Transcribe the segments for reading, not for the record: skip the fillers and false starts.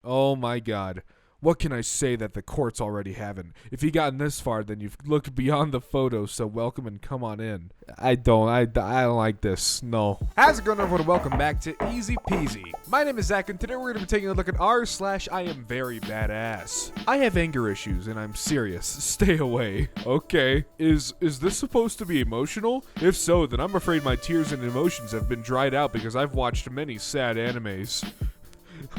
Oh my god. What can I say that the courts already haven't? If you gotten this far, then you've looked beyond the photo, so welcome and come on in. I don't like this. No. How's it going, everyone? Welcome back to Easy Peasy. My name is Zach, and today we're going to be taking a look at r/Iamverybadass. I have anger issues, and I'm serious. Stay away. Okay. Is this supposed to be emotional? If so, then I'm afraid my tears and emotions have been dried out because I've watched many sad animes.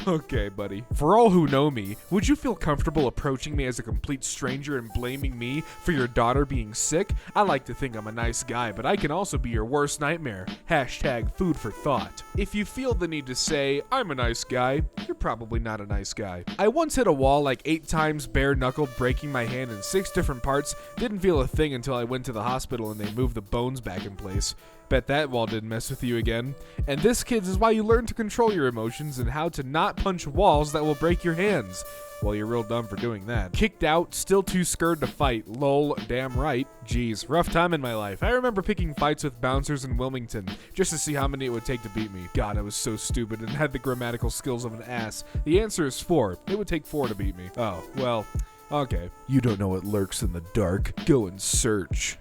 Okay, buddy. For all who know me, would you feel comfortable approaching me as a complete stranger and blaming me for your daughter being sick? I like to think I'm a nice guy, but I can also be your worst nightmare. Hashtag food for thought. If you feel the need to say, I'm a nice guy, you're probably not a nice guy. I once hit a wall like 8 times bare-knuckled, breaking my hand in 6 different parts. Didn't feel a thing until I went to the hospital and they moved the bones back in place. Bet that wall didn't mess with you again. And this, kids, is why you learn to control your emotions and how to not punch walls that will break your hands. Well, you're real dumb for doing that. Kicked out, still too scared to fight. Lol, damn right. Jeez, rough time in my life. I remember picking fights with bouncers in Wilmington just to see how many it would take to beat me. God, I was so stupid and had the grammatical skills of an ass. The answer is 4. It would take 4 to beat me. Oh, well... Okay. You don't know what lurks in the dark. Go and search.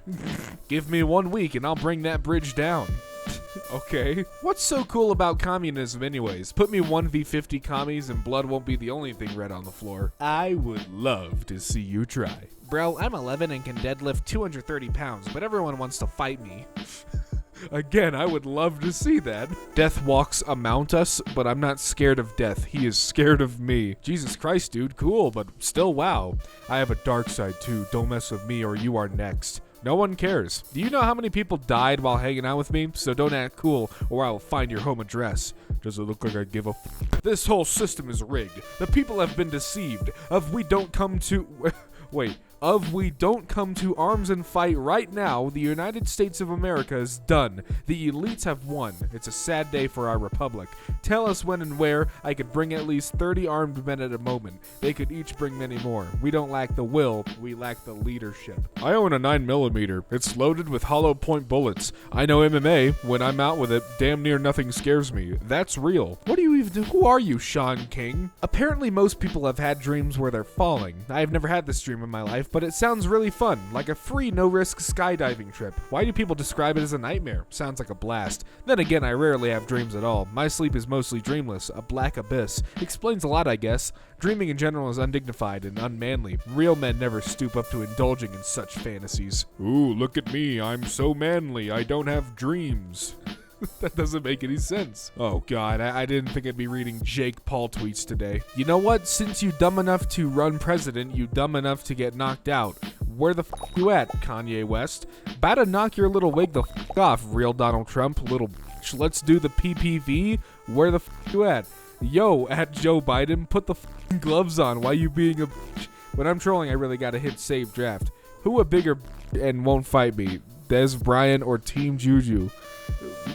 Give me 1 week and I'll bring that bridge down. Okay. What's so cool about communism anyways? Put me 1v50 commies and blood won't be the only thing red on the floor. I would love to see you try. Bro, I'm 11 and can deadlift 230 pounds, but everyone wants to fight me. Again, I would love to see that. Death walks amount us, but I'm not scared of death. He is scared of me. Jesus Christ, dude. Cool, but still wow. I have a dark side too. Don't mess with me or you are next. No one cares. Do you know how many people died while hanging out with me? So don't act cool or I will find your home address. Does it look like I give a f? This whole system is rigged. The people have been deceived. We don't come to arms and fight right now, the United States of America is done. The elites have won. It's a sad day for our republic. Tell us when and where. I could bring at least 30 armed men at a moment. They could each bring many more. We don't lack the will, we lack the leadership. I own a 9mm. It's loaded with hollow point bullets. I know MMA. When I'm out with it, damn near nothing scares me. That's real. What do you even do? Who are you, Sean King? Apparently most people have had dreams where they're falling. I've never had this dream in my life, but it sounds really fun, like a free no-risk skydiving trip. Why do people describe it as a nightmare? Sounds like a blast. Then again, I rarely have dreams at all. My sleep is mostly dreamless, a black abyss. Explains a lot, I guess. Dreaming in general is undignified and unmanly. Real men never stoop up to indulging in such fantasies. Ooh, look at me, I'm so manly, I don't have dreams. That doesn't make any sense. Oh god, I didn't think I'd be reading Jake Paul tweets today. You know what? Since you dumb enough to run president, you dumb enough to get knocked out. Where the f you at, Kanye West? About to knock your little wig the f off, real Donald Trump, little bitch. Let's do the PPV. Where the f you at? Yo, at Joe Biden, put the f gloves on. Why you being a bitch? When I'm trolling, I really gotta hit save draft. Who a bigger and won't fight me? Des Bryant or Team Juju?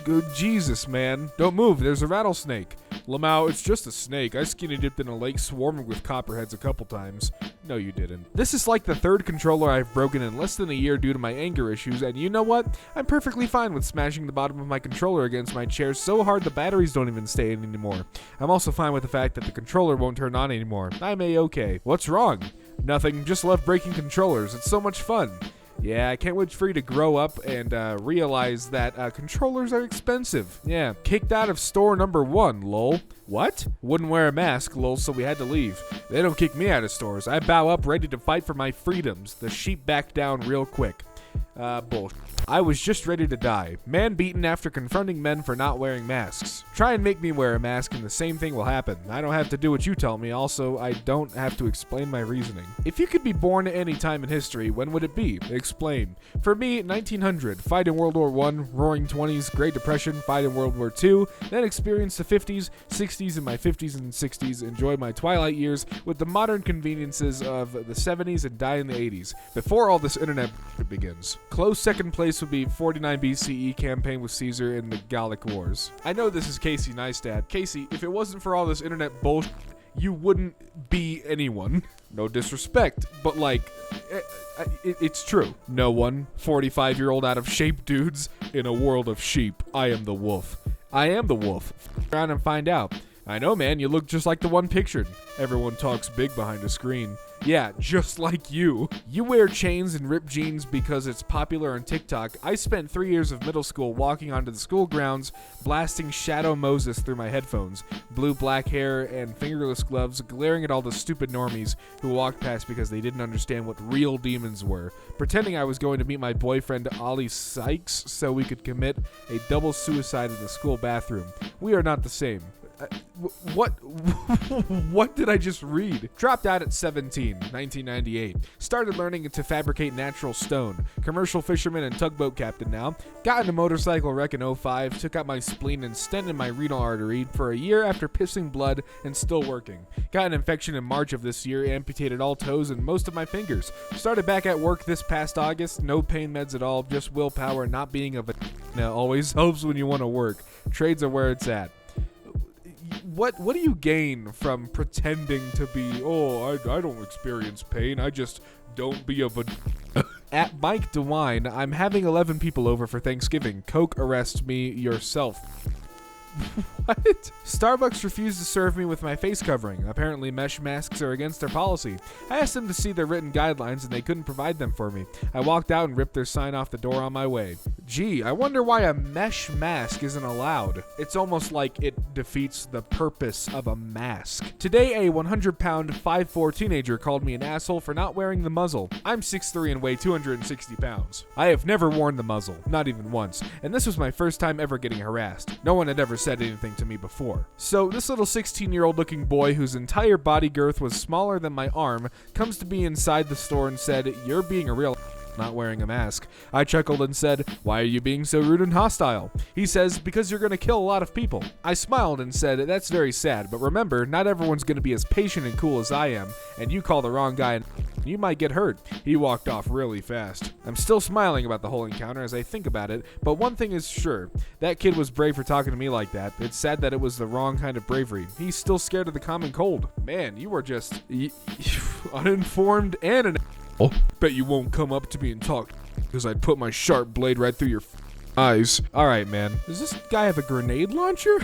Good Jesus, man. Don't move, there's a rattlesnake. Lamau, it's just a snake. I skinny dipped in a lake swarming with copperheads a couple times. No, you didn't. This is like the 3rd controller I've broken in less than a year due to my anger issues, and you know what? I'm perfectly fine with smashing the bottom of my controller against my chair so hard the batteries don't even stay in anymore. I'm also fine with the fact that the controller won't turn on anymore. I'm A-okay. What's wrong? Nothing, just love breaking controllers. It's so much fun. Yeah, I can't wait for you to grow up and realize that controllers are expensive. Yeah, kicked out of store number 1, lol. What? Wouldn't wear a mask, lol, so we had to leave. They don't kick me out of stores. I bow up ready to fight for my freedoms. The sheep back down real quick. Bullshit. I was just ready to die. Man beaten after confronting men for not wearing masks. Try and make me wear a mask and the same thing will happen. I don't have to do what you tell me. Also, I don't have to explain my reasoning. If you could be born at any time in history, when would it be? Explain. For me, 1900. Fight in World War I, Roaring 20s, Great Depression, fight in World War II, then experience the 50s, 60s, and my 50s and 60s. Enjoy my twilight years with the modern conveniences of the 70s and die in the 80s. Before all this internet begins. Close second place would be 49 BCE campaign with Caesar in the Gallic Wars. I know this is Casey Neistat. Casey, if it wasn't for all this internet bullshit, you wouldn't be anyone. No disrespect, but like, it's true. No one, 45-year-old out of shape dudes in a world of sheep. I am the wolf. I am the wolf. F around and find out. I know, man, you look just like the one pictured. Everyone talks big behind a screen. Yeah, just like you. You wear chains and ripped jeans because it's popular on TikTok. I spent 3 years of middle school walking onto the school grounds, blasting Shadow Moses through my headphones, blue black hair and fingerless gloves, glaring at all the stupid normies who walked past because they didn't understand what real demons were, pretending I was going to meet my boyfriend Ollie Sykes so we could commit a double suicide in the school bathroom. We are not the same. What did I just read? Dropped out at 17, 1998. Started learning to fabricate natural stone. Commercial fisherman and tugboat captain now. Got in a motorcycle wreck in 05. Took out my spleen and stented my renal artery for a year after pissing blood and still working. Got an infection in March of this year. Amputated all toes and most of my fingers. Started back at work this past August. No pain meds at all. Just willpower. Not being a always helps when you want to work. Trades are where it's at. What do you gain from pretending to be, I don't experience pain, I just don't be a At Mike DeWine, I'm having 11 people over for Thanksgiving. Coke arrest me yourself. What? Starbucks refused to serve me with my face covering. Apparently mesh masks are against their policy. I asked them to see their written guidelines and they couldn't provide them for me. I walked out and ripped their sign off the door on my way. Gee, I wonder why a mesh mask isn't allowed. It's almost like it defeats the purpose of a mask. Today, a 100-pound, 5'4" teenager called me an asshole for not wearing the muzzle. I'm 6'3" and weigh 260 pounds. I have never worn the muzzle, not even once, and this was my first time ever getting harassed. No one had ever said anything to me before. So this little 16-year-old looking boy whose entire body girth was smaller than my arm comes to me inside the store and said, "You're being a real not wearing a mask." I chuckled and said, "Why are you being so rude and hostile?" He says, "Because you're going to kill a lot of people." I smiled and said, "That's very sad, but remember, not everyone's going to be as patient and cool as I am, and you call the wrong guy and you might get hurt." He walked off really fast. I'm still smiling about the whole encounter as I think about it, but one thing is sure, that kid was brave for talking to me like that. It's sad that it was the wrong kind of bravery. He's still scared of the common cold. Man, you are just uninformed and an bet you won't come up to me and talk because I'd put my sharp blade right through your eyes. Alright, man. Does this guy have a grenade launcher?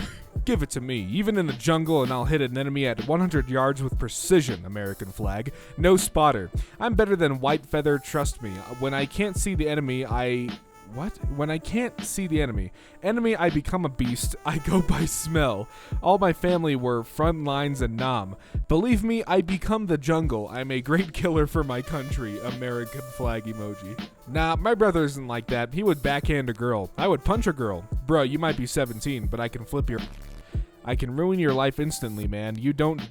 Give it to me. Even in the jungle, and I'll hit an enemy at 100 yards with precision, American flag. No spotter. I'm better than White Feather, trust me. When I can't see the enemy, When I can't see the enemy, I become a beast. I go by smell. All my family were front lines and Nam. Believe me, I become the jungle. I'm a great killer for my country. American flag emoji. Nah, my brother isn't like that. He would backhand a girl. I would punch a girl. Bro, you might be 17, but I can flip your... I can ruin your life instantly, man. You don't...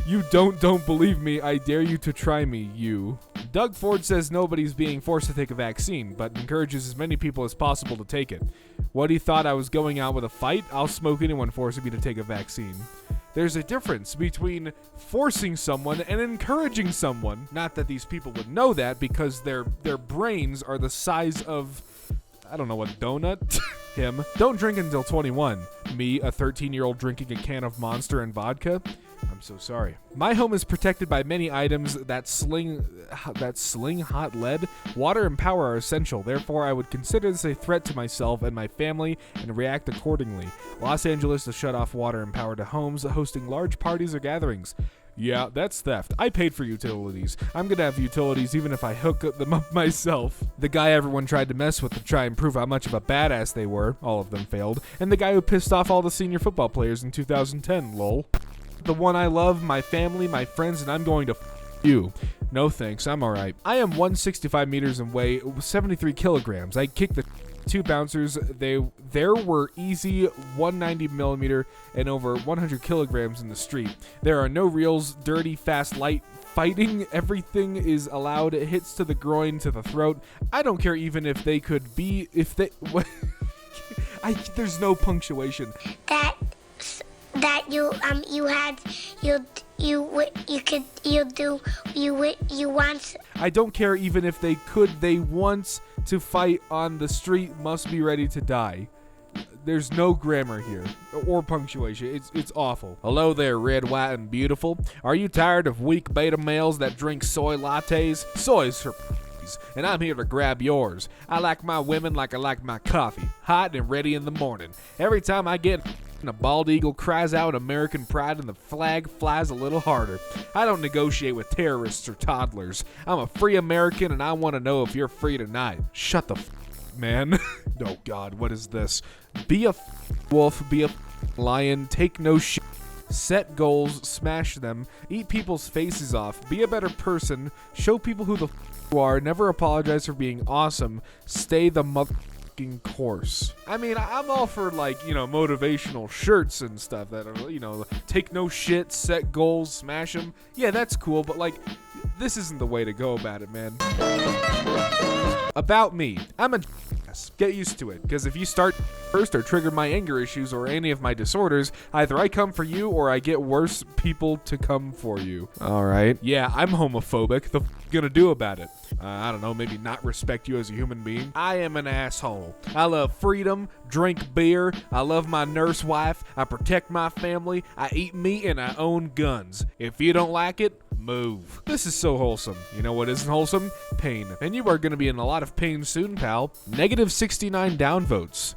You don't believe me. I dare you to try me, you. Doug Ford says nobody's being forced to take a vaccine, but encourages as many people as possible to take it. What, he thought I was going out with a fight? I'll smoke anyone forcing me to take a vaccine. There's a difference between forcing someone and encouraging someone. Not that these people would know that because their brains are the size of, I don't know, what donut? Him. Don't drink until 21. Me, a 13-year-old drinking a can of Monster and vodka? I'm so sorry. My home is protected by many items that sling hot lead. Water and power are essential. Therefore, I would consider this a threat to myself and my family and react accordingly. Los Angeles to shut off water and power to homes hosting large parties or gatherings. Yeah, that's theft. I paid for utilities. I'm gonna have utilities even if I hook them up myself. The guy everyone tried to mess with to try and prove how much of a badass they were, all of them failed, and the guy who pissed off all the senior football players in 2010, lol. The one I love, my family, my friends, and I'm going to you. No thanks, I'm alright. I am 165 meters and weigh 73 kilograms. I kicked the two bouncers. There were easy 190 millimeter and over 100 kilograms in the street. There are no reels, dirty, fast, light fighting. Everything is allowed. It hits to the groin, to the throat. I don't care even if they could be, if they, there's no punctuation. You once. I don't care even if they could. They want to fight on the street. Must be ready to die. There's no grammar here or punctuation. It's awful. Hello there, red, white, and beautiful. Are you tired of weak beta males that drink soy lattes? Soy's for and I'm here to grab yours. I like my women like I like my coffee, hot and ready in the morning. Every time I get and a bald eagle cries out American pride and the flag flies a little harder. I don't negotiate with terrorists or toddlers. I'm a free American and I want to know if you're free tonight. Shut the man. Oh God, what is this? Be a wolf, be a lion, take no shit. Set goals, smash them, eat people's faces off, be a better person, show people who the you are, never apologize for being awesome, stay the motherfucking course. I mean, I'm all for, like, you know, motivational shirts and stuff that are, you know, take no shit, set goals, smash them. Yeah, that's cool, but, like, this isn't the way to go about it, man. About me, I'm a get used to it, because if you start first or trigger my anger issues or any of my disorders, either I come for you or I get worse people to come for you. Alright. Yeah, I'm homophobic. The gonna do about it? I don't know, maybe not respect you as a human being. I am an asshole. I love freedom, drink beer, I love my nurse wife, I protect my family, I eat meat, and I own guns. If you don't like it, move. This is so wholesome. You know what isn't wholesome? Pain. And you are going to be in a lot of pain soon, pal. Negative 69 downvotes.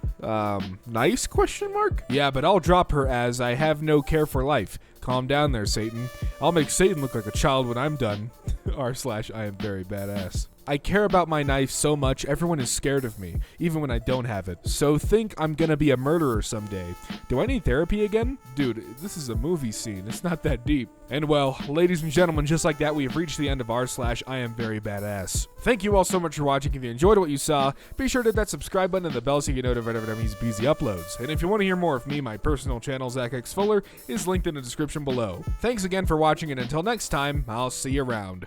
Nice? Question mark? Yeah, but I'll drop her as I have no care for life. Calm down there, Satan. I'll make Satan look like a child when I'm done. r/Iamverybadass. I care about my knife so much, everyone is scared of me, even when I don't have it. So think I'm gonna be a murderer someday. Do I need therapy again? Dude, this is a movie scene. It's not that deep. And well, ladies and gentlemen, just like that, we have reached the end of r/Iamverybadass. Thank you all so much for watching. If you enjoyed what you saw, be sure to hit that subscribe button and the bell so you get notified every time he's easy uploads. And if you want to hear more of me, my personal channel, Zach X Fuller, is linked in the description below. Thanks again for watching, and until next time, I'll see you around.